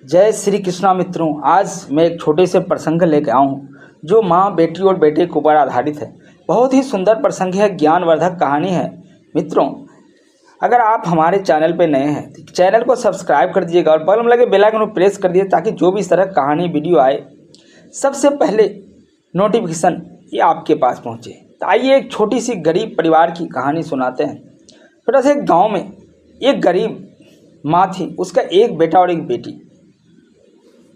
जय श्री कृष्णा मित्रों। आज मैं एक छोटे से प्रसंग लेकर आया हूँ जो माँ, बेटी और बेटे के ऊपर आधारित है। बहुत ही सुंदर प्रसंग है, ज्ञानवर्धक कहानी है। मित्रों, अगर आप हमारे चैनल पर नए हैं तो चैनल को सब्सक्राइब कर दीजिएगा और बगल में लगे बेल आइकन को प्रेस कर दीजिए ताकि जो भी इस तरह कहानी वीडियो आए सबसे पहले नोटिफिकेशन ये आपके पास पहुँचे। तो आइए एक छोटी सी गरीब परिवार की कहानी सुनाते हैं। छोटा सा एक गाँव में एक गरीब माँ थी, उसका एक बेटा और एक बेटी।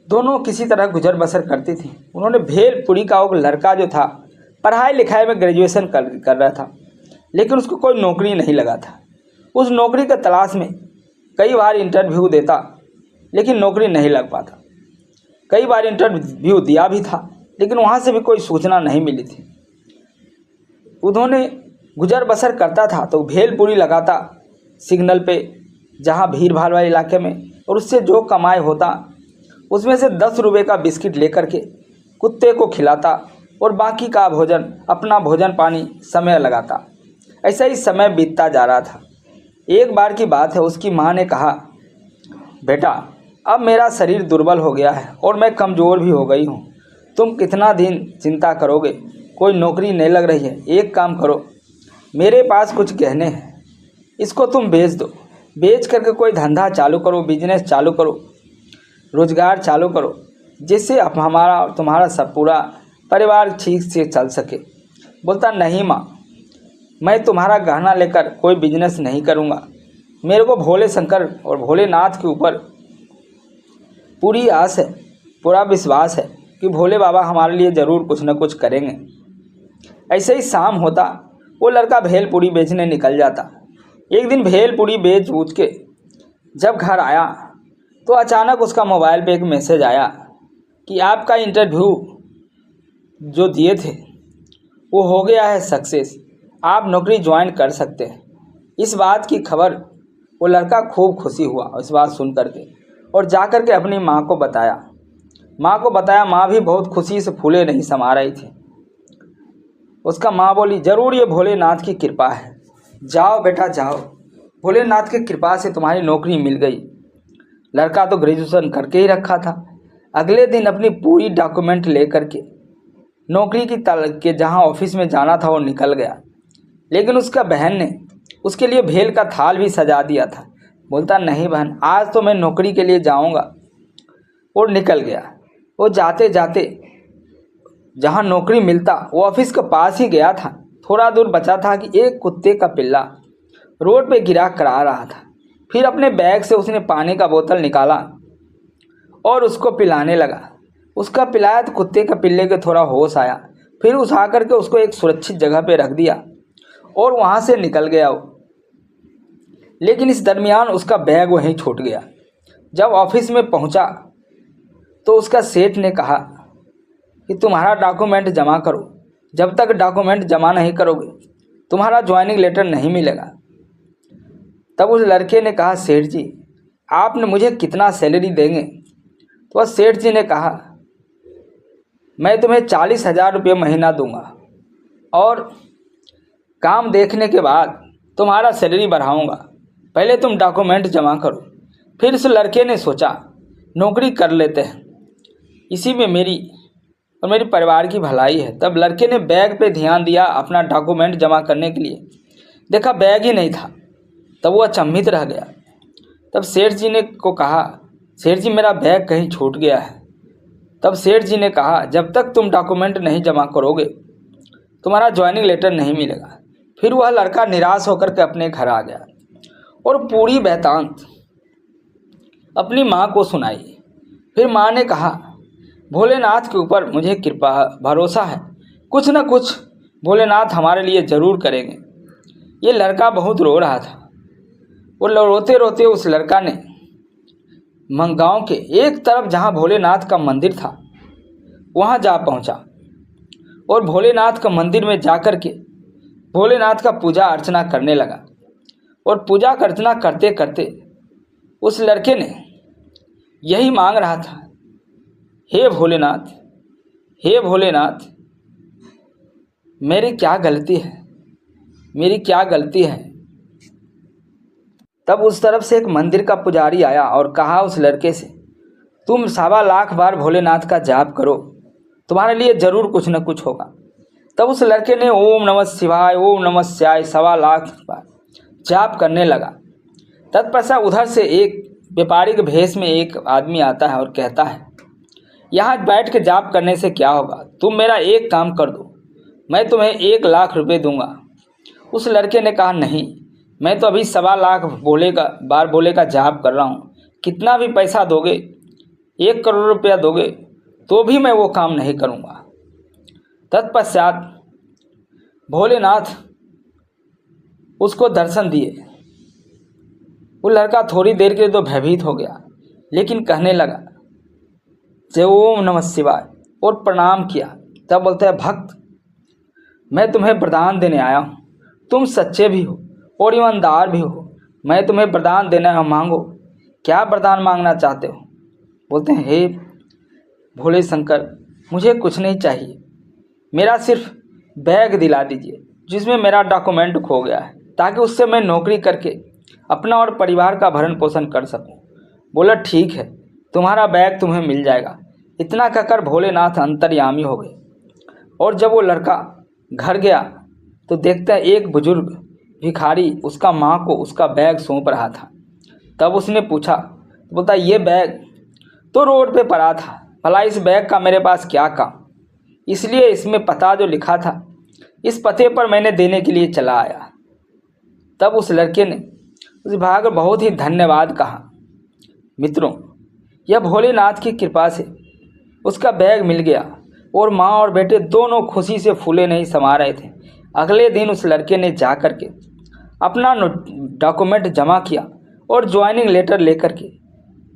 दोनों किसी तरह गुजर बसर करती थी। उन्होंने भेलपुरी का एक लड़का जो था पढ़ाई लिखाई में ग्रेजुएशन कर रहा था, लेकिन उसको कोई नौकरी नहीं लगा था। उस नौकरी की तलाश में कई बार इंटरव्यू देता, लेकिन नौकरी नहीं लग पाता। कई बार इंटरव्यू दिया भी था, लेकिन वहाँ से भी कोई सूचना नहीं मिली थी। उन्होंने गुजर बसर करता था तो भेलपुरी लगाता सिग्नल पे, जहाँ भीड़ भाड़ वाले इलाके में, और उससे जो कमाई होता उसमें से 10 रुपये का बिस्किट लेकर के कुत्ते को खिलाता और बाकी का भोजन, अपना भोजन पानी समय लगाता। ऐसा ही समय बीतता जा रहा था। एक बार की बात है, उसकी माँ ने कहा, बेटा अब मेरा शरीर दुर्बल हो गया है और मैं कमज़ोर भी हो गई हूँ। तुम कितना दिन चिंता करोगे, कोई नौकरी नहीं लग रही है। एक काम करो, मेरे पास कुछ गहने हैं, इसको तुम बेच दो। बेच करके कोई धंधा चालू करो, बिजनेस चालू करो, रोज़गार चालू करो, जिससे अब हमारा और तुम्हारा सब पूरा परिवार ठीक से चल सके। बोलता, नहीं माँ, मैं तुम्हारा गहना लेकर कोई बिजनेस नहीं करूँगा। मेरे को भोले शंकर और भोलेनाथ के ऊपर पूरी आस है, पूरा विश्वास है कि भोले बाबा हमारे लिए ज़रूर कुछ न कुछ करेंगे। ऐसे ही शाम होता, वो लड़का भेलपुरी बेचने निकल जाता। एक दिन भेलपुरी बेच बूझ के जब घर आया तो अचानक उसका मोबाइल पे एक मैसेज आया कि आपका इंटरव्यू जो दिए थे वो हो गया है सक्सेस, आप नौकरी ज्वाइन कर सकते हैं। इस बात की खबर वो लड़का खूब खुशी हुआ इस बात सुन करके, और जा कर के अपनी माँ को बताया। माँ भी बहुत खुशी से फूले नहीं समा रही थी। उसका माँ बोली, ज़रूर ये भोलेनाथ की कृपा है, जाओ बेटा जाओ, भोलेनाथ की कृपा से तुम्हारी नौकरी मिल गई। लड़का तो ग्रेजुएशन करके ही रखा था। अगले दिन अपनी पूरी डॉक्यूमेंट लेकर के नौकरी के जहां ऑफिस में जाना था वो निकल गया। लेकिन उसका बहन ने उसके लिए भेल का थाल भी सजा दिया था। बोलता, नहीं बहन, आज तो मैं नौकरी के लिए जाऊंगा। और निकल गया। वो जाते जाते जहां नौकरी मिलता वो ऑफिस के पास ही गया था। थोड़ा दूर बचा था कि एक कुत्ते का पिल्ला रोड पे गिरा करा रहा था। फिर अपने बैग से उसने पानी का बोतल निकाला और उसको पिलाने लगा। उसका पिलाया तो कुत्ते के पिल्ले के थोड़ा होश आया। फिर उठा करके उसको एक सुरक्षित जगह पे रख दिया और वहाँ से निकल गया वो। लेकिन इस दरमियान उसका बैग वहीं छूट गया। जब ऑफिस में पहुँचा तो उसका सेठ ने कहा कि तुम्हारा डॉक्यूमेंट जमा करो, जब तक डॉक्यूमेंट जमा नहीं करोगे तुम्हारा ज्वाइनिंग लेटर नहीं मिलेगा। तब उस लड़के ने कहा, सेठ जी आपने मुझे कितना सैलरी देंगे? तो वह सेठ जी ने कहा, मैं तुम्हें 40,000 रुपये महीना दूंगा और काम देखने के बाद तुम्हारा सैलरी बढ़ाऊंगा, पहले तुम डॉक्यूमेंट जमा करो। फिर उस लड़के ने सोचा, नौकरी कर लेते हैं, इसी में मेरी और मेरे परिवार की भलाई है। तब लड़के ने बैग पे ध्यान दिया अपना डॉक्यूमेंट जमा करने के लिए। देखा बैग ही नहीं था। तब वो अचंभित रह गया। तब सेठ जी ने को कहा, सेठ जी मेरा बैग कहीं छूट गया है। तब सेठ जी ने कहा, जब तक तुम डॉक्यूमेंट नहीं जमा करोगे तुम्हारा ज्वाइनिंग लेटर नहीं मिलेगा। फिर वह लड़का निराश होकर के अपने घर आ गया और पूरी वृत्तांत अपनी माँ को सुनाई। फिर माँ ने कहा, भोलेनाथ के ऊपर मुझे कृपा भरोसा है, कुछ न कुछ भोलेनाथ हमारे लिए ज़रूर करेंगे। ये लड़का बहुत रो रहा था। वो रोते रोते उस लड़का ने गाँव के एक तरफ जहाँ भोलेनाथ का मंदिर था वहाँ जा पहुँचा और भोलेनाथ का मंदिर में जा कर के भोलेनाथ का पूजा अर्चना करने लगा। और पूजा अर्चना करते करते उस लड़के ने यही मांग रहा था, हे भोलेनाथ, हे भोलेनाथ, मेरी क्या गलती है, मेरी क्या गलती है। तब उस तरफ से एक मंदिर का पुजारी आया और कहा उस लड़के से, तुम 1.25 बार भोलेनाथ का जाप करो, तुम्हारे लिए जरूर कुछ न कुछ होगा। तब उस लड़के ने ओम नमः शिवाय 1.25 बार जाप करने लगा। तत्पश्चात उधर से एक व्यापारिक भेष में एक आदमी आता है और कहता है, यहाँ बैठ के जाप करने से क्या होगा, तुम मेरा एक काम कर दो, मैं तुम्हें 1 लाख रुपए दूंगा। उस लड़के ने कहा, नहीं, मैं तो अभी 1.25 भोले का जाप कर रहा हूँ, कितना भी पैसा दोगे, 1 करोड़ रुपया दोगे तो भी मैं वो काम नहीं करूँगा। तत्पश्चात भोलेनाथ उसको दर्शन दिए। वो लड़का थोड़ी देर के लिए तो भयभीत हो गया, लेकिन कहने लगा जय ओम नमः शिवाय और प्रणाम किया। तब बोलता है, भक्त, मैं तुम्हें वरदान देने आया हूँ, तुम सच्चे भी हो और ईमानदार भी हो, मैं तुम्हें वरदान देना है, मांगो, क्या वरदान मांगना चाहते हो। बोलते हैं, हे भोले शंकर, मुझे कुछ नहीं चाहिए, मेरा सिर्फ बैग दिला दीजिए जिसमें मेरा डॉक्यूमेंट खो गया है, ताकि उससे मैं नौकरी करके अपना और परिवार का भरण पोषण कर सकूं। बोला, ठीक है, तुम्हारा बैग तुम्हें मिल जाएगा। इतना कहकर भोलेनाथ अंतर्यामी हो गए। और जब वो लड़का घर गया तो देखता है एक बुजुर्ग भिखारी उसका माँ को उसका बैग सौंप रहा था। तब उसने पूछा, तो बोलता, ये बैग तो रोड पे पड़ा था, भला इस बैग का मेरे पास क्या काम, इसलिए इसमें पता जो लिखा था इस पते पर मैंने देने के लिए चला आया। तब उस लड़के ने उस भाई को बहुत ही धन्यवाद कहा। मित्रों, यह भोलेनाथ की कृपा से उसका बैग मिल गया और माँ और बेटे दोनों खुशी से फूले नहीं समा रहे थे। अगले दिन उस लड़के ने जा कर के अपना डॉक्यूमेंट जमा किया और ज्वाइनिंग लेटर लेकर के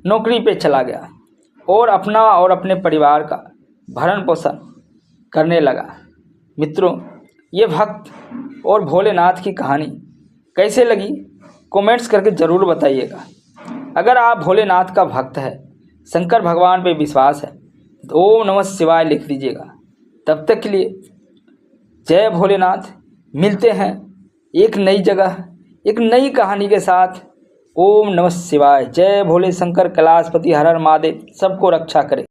नौकरी पे चला गया और अपना और अपने परिवार का भरण पोषण करने लगा। मित्रों, ये भक्त और भोलेनाथ की कहानी कैसे लगी, कमेंट्स करके ज़रूर बताइएगा। अगर आप भोलेनाथ का भक्त है, शंकर भगवान पे विश्वास है, तो ओम नमः शिवाय लिख दीजिएगा। तब तक के लिए जय भोलेनाथ। मिलते हैं एक नई जगह, एक नई कहानी के साथ। ओम नमः शिवाय। जय भोले शंकर, कैलाशपति हर हर महादेव सबको रक्षा करे।